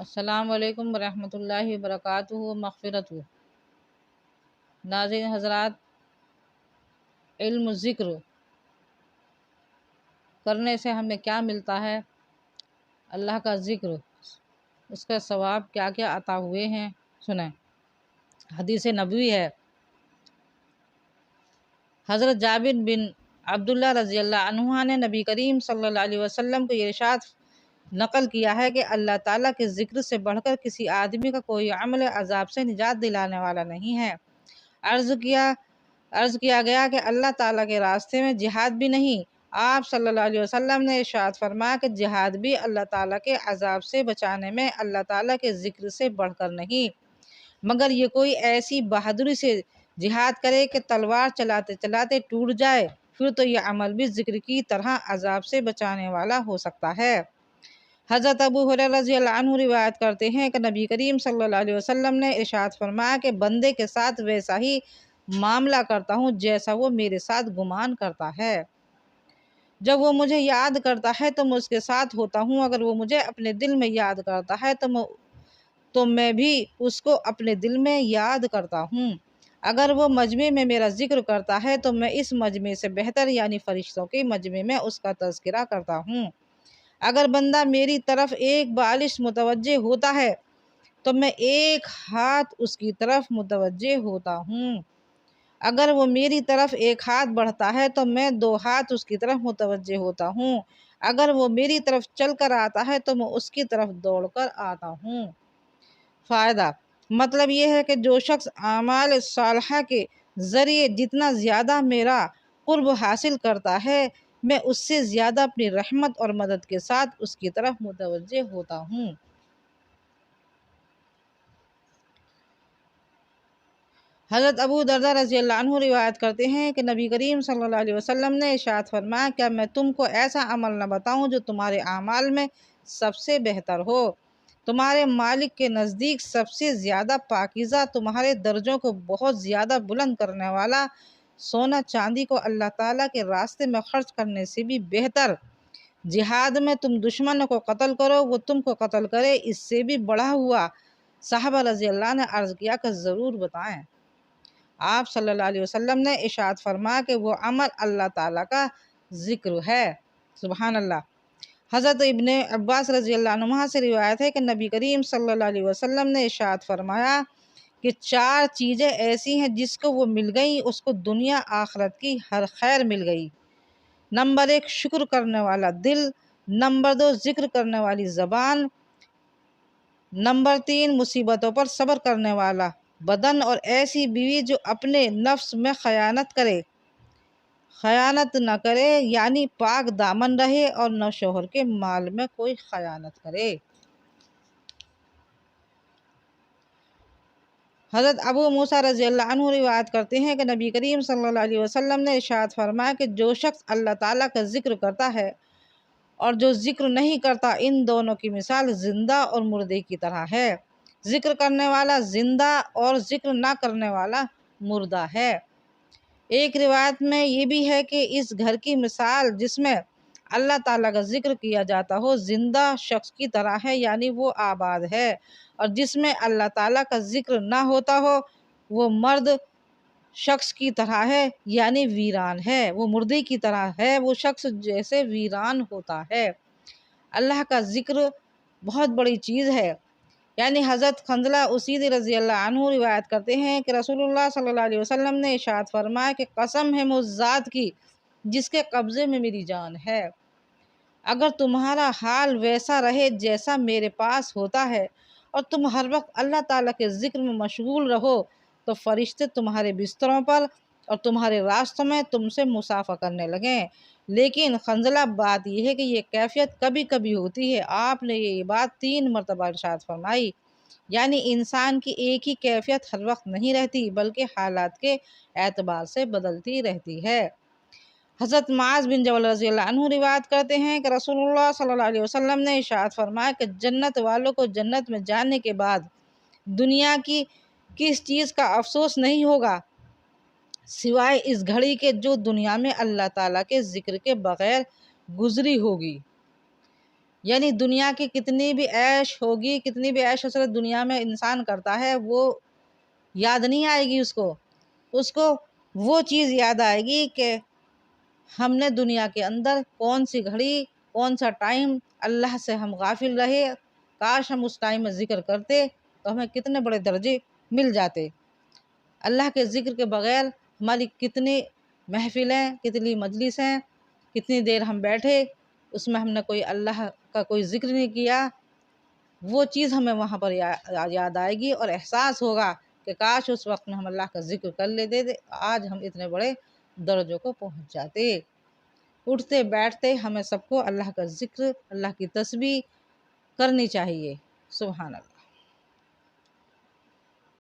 السلام علیکم ورحمۃ اللہ وبرکاتہ مغفرت ناظرین حضرات، علم ذکر کرنے سے ہمیں کیا ملتا ہے؟ اللہ کا ذکر، اس کا ثواب کیا کیا عطا ہوئے ہیں، سنیں۔ حدیث نبوی ہے، حضرت جابر بن عبداللہ رضی اللہ عنہ نے نبی کریم صلی اللہ علیہ وسلم کو یہ ارشاد نقل کیا ہے کہ اللہ تعالیٰ کے ذکر سے بڑھ کر کسی آدمی کا کوئی عمل عذاب سے نجات دلانے والا نہیں ہے۔ عرض کیا گیا کہ اللہ تعالیٰ کے راستے میں جہاد بھی نہیں؟ آپ صلی اللہ علیہ وسلم نے ارشاد فرمایا کہ جہاد بھی اللہ تعالیٰ کے عذاب سے بچانے میں اللہ تعالیٰ کے ذکر سے بڑھ کر نہیں، مگر یہ کوئی ایسی بہادری سے جہاد کرے کہ تلوار چلاتے چلاتے ٹوٹ جائے، پھر تو یہ عمل بھی ذکر کی طرح عذاب سے بچانے والا ہو سکتا ہے۔ حضرت ابو ہریرہ رضی اللہ عنہ روایت کرتے ہیں کہ نبی کریم صلی اللہ علیہ وسلم نے ارشاد فرمایا کہ بندے کے ساتھ ویسا ہی معاملہ کرتا ہوں جیسا وہ میرے ساتھ گمان کرتا ہے۔ جب وہ مجھے یاد کرتا ہے تو میں اس کے ساتھ ہوتا ہوں، اگر وہ مجھے اپنے دل میں یاد کرتا ہے تو میں بھی اس کو اپنے دل میں یاد کرتا ہوں۔ اگر وہ مجمع میں میرا ذکر کرتا ہے تو میں اس مجمع سے بہتر یعنی فرشتوں کے مجمع میں اس کا تذکرہ کرتا ہوں۔ اگر بندہ میری طرف ایک بالش متوجہ ہوتا ہے تو میں ایک ہاتھ اس کی طرف متوجہ ہوتا ہوں۔ اگر وہ میری طرف ایک ہاتھ بڑھتا ہے تو میں 2 ہاتھ اس کی طرف متوجہ ہوتا ہوں۔ اگر وہ میری طرف چل کر آتا ہے تو میں اس کی طرف دوڑ کر آتا ہوں۔ فائدہ مطلب یہ ہے کہ جو شخص اعمال صالحہ کے ذریعے جتنا زیادہ میرا قرب حاصل کرتا ہے، میں اس سے زیادہ اپنی رحمت اور مدد کے ساتھ اس کی طرف متوجہ ہوتا ہوں۔ حضرت ابو دردہ رضی اللہ عنہ روایت کرتے ہیں کہ نبی کریم صلی اللہ علیہ وسلم نے ارشاد فرمایا، کیا میں تم کو ایسا عمل نہ بتاؤں جو تمہارے اعمال میں سب سے بہتر ہو؟ تمہارے مالک کے نزدیک سب سے زیادہ پاکیزہ، تمہارے درجوں کو بہت زیادہ بلند کرنے والا، سونا چاندی کو اللہ تعالیٰ کے راستے میں خرچ کرنے سے بھی بہتر، جہاد میں تم دشمن کو قتل کرو وہ تم کو قتل کرے، اس سے بھی بڑھا ہوا۔ صحابہ رضی اللہ نے عرض کیا کہ ضرور بتائیں۔ آپ صلی اللہ علیہ وسلم نے ارشاد فرمایا کہ وہ عمل اللہ تعالیٰ کا ذکر ہے۔ سبحان اللہ۔ حضرت ابن عباس رضی اللہ عنہ سے روایت ہے کہ نبی کریم صلی اللہ علیہ وسلم نے ارشاد فرمایا کہ 4 چیزیں ایسی ہیں جس کو وہ مل گئیں اس کو دنیا آخرت کی ہر خیر مل گئی۔ نمبر 1 شکر کرنے والا دل، نمبر 2 ذکر کرنے والی زبان، نمبر 3 مصیبتوں پر صبر کرنے والا بدن، اور ایسی بیوی جو اپنے نفس میں خیانت نہ کرے یعنی پاک دامن رہے اور نہ شوہر کے مال میں کوئی خیانت کرے۔ حضرت ابو موسیٰ رضی اللہ عنہ روایت کرتے ہیں کہ نبی کریم صلی اللہ علیہ وسلم نے ارشاد فرمایا کہ جو شخص اللہ تعالیٰ کا ذکر کرتا ہے اور جو ذکر نہیں کرتا، ان دونوں کی مثال زندہ اور مردے کی طرح ہے۔ ذکر کرنے والا زندہ اور ذکر نہ کرنے والا مردہ ہے۔ ایک روایت میں یہ بھی ہے کہ اس گھر کی مثال جس میں اللہ تعالیٰ کا ذکر کیا جاتا ہو زندہ شخص کی طرح ہے، یعنی وہ آباد ہے، اور جس میں اللہ تعالیٰ کا ذکر نہ ہوتا ہو وہ مرد شخص کی طرح ہے، یعنی ویران ہے۔ وہ مردے کی طرح ہے، وہ شخص جیسے ویران ہوتا ہے۔ اللہ کا ذکر بہت بڑی چیز ہے۔ یعنی حضرت خنزلہ اسیدی رضی اللہ عنہ روایت کرتے ہیں کہ رسول اللہ صلی اللہ علیہ وسلم نے ارشاد فرمایا کہ قسم ہے مجھ ذات کی جس کے قبضے میں میری جان ہے، اگر تمہارا حال ویسا رہے جیسا میرے پاس ہوتا ہے اور تم ہر وقت اللہ تعالیٰ کے ذکر میں مشغول رہو تو فرشتے تمہارے بستروں پر اور تمہارے راستوں میں تم سے مسافہ کرنے لگیں۔ لیکن خنزلہ بات یہ ہے کہ یہ کیفیت کبھی کبھی ہوتی ہے۔ آپ نے یہ بات 3 مرتبہ ارشاد فرمائی، یعنی انسان کی ایک ہی کیفیت ہر وقت نہیں رہتی بلکہ حالات کے اعتبار سے بدلتی رہتی ہے۔ حضرت معاذ بن جبل رضی اللہ عنہ روایت کرتے ہیں کہ رسول اللہ صلی اللہ علیہ وسلم نے ارشاد فرمایا کہ جنت والوں کو جنت میں جانے کے بعد دنیا کی کس چیز کا افسوس نہیں ہوگا سوائے اس گھڑی کے جو دنیا میں اللہ تعالیٰ کے ذکر کے بغیر گزری ہوگی۔ یعنی دنیا کی کتنی بھی عیش ہوگی، کتنی بھی عیش حسرت دنیا میں انسان کرتا ہے، وہ یاد نہیں آئے گی اس کو وہ چیز یاد آئے گی کہ ہم نے دنیا کے اندر کون سی گھڑی، کون سا ٹائم اللہ سے ہم غافل رہے، کاش ہم اس ٹائم میں ذکر کرتے تو ہمیں کتنے بڑے درجے مل جاتے۔ اللہ کے ذکر کے بغیر ہماری کتنی محفلیں، کتنی مجلسیں، کتنی دیر ہم بیٹھے، اس میں ہم نے کوئی اللہ کا کوئی ذکر نہیں کیا، وہ چیز ہمیں وہاں پر یاد آئے گی اور احساس ہوگا کہ کاش اس وقت میں ہم اللہ کا ذکر کر لیتے تھے، آج ہم اتنے بڑے درجوں کو پہنچ جاتے۔ اٹھتے بیٹھتے ہمیں سب کو اللہ کا ذکر، اللہ کی تسبیح کرنی چاہیے۔ سبحان اللہ۔